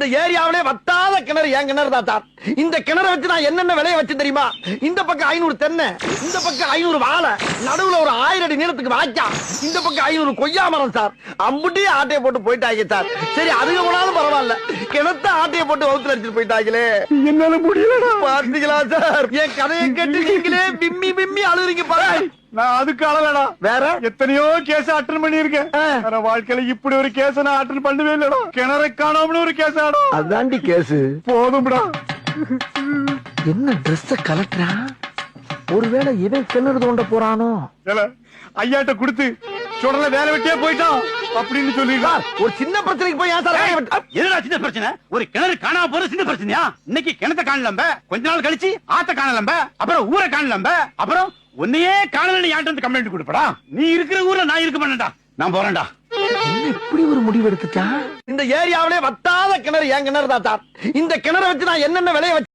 இந்த ஏரியாவிலே வத்தாத கிணறு என் கிணறு தான் சார். இந்த கிணறை வச்சு நான் என்னென்ன விளைய வச்சு தெரியுமா? இந்த பக்கம் 500 தென்னை, இந்த பக்கம் 500 வாழை, நடுவுல ஒரு 1000 அடி நீளத்துக்கு வாய்க்கா, இந்த பக்கம் 500 கொய்யா மரம் சார். அம்புட்டி ஆட்டையை போட்டு போயிட்டாங்க சார். சரி அதுக்கு போனாலும் பரவாயில்ல, கிணத்த ஆட்டையை போட்டு வகுத்துல அடிச்சுட்டு போயிட்டாங்களே, என்னால முடியல. பாத்தீங்களா சார், என் கதையை கேட்டு நீங்களே பிம்மி பிம்மி அழுறீங்க பாரு. நான் அதுக்கு அழலடா, வேற எத்தனையோ கேஸ் அட்டன் பண்ணிருக்கேன். வேற வாழ்க்கையில இப்படி ஒரு கேஸ் நான் அட்டன் பண்ணவே இல்லடா. கிணறை காணாமனு ஒரு கேஸ் ஆடா. அதாண்டி கேஸ். போதும்டா. என்ன ட்ரெஸ் கலட்டுறா? ஒருவேளை இவன் கிணறு தோண்ட போறானோ? ஐயாட்ட கொடுத்து சுடல வேலை வெட்டியே போயிட்டான் அப்படின்னு சொல்லிடுறார். ஒரு சின்ன பிரச்சனைக்கு போய் ஏன் சார்? என்னடா சின்ன பிரச்சனை? ஒரு கிணறு காணாம போற சின்ன பிரச்சனையா? இன்னைக்கு கிணத்தை காணலம்ப, கொஞ்ச நாள் கழிச்சு ஆத்த காணலம்ப, அப்புறம் ஊரை காணலம்ப, அப்புறம் உன்னையே காணல யார்ட்ட வந்து கம்ப்ளைண்ட் கொடுப்படா. நீ இருக்கிற ஊர்ல நான் இருக்க மாட்டேன்டா, நான் போறேன்டா. இப்படி ஒரு முடிவு எடுத்துட்டா? இந்த ஏரியாவிலே வத்தாத கிணறு என் கிணறு தான் சார். இந்த கிணறை வச்சு நான் என்னென்ன விளைய வச்சு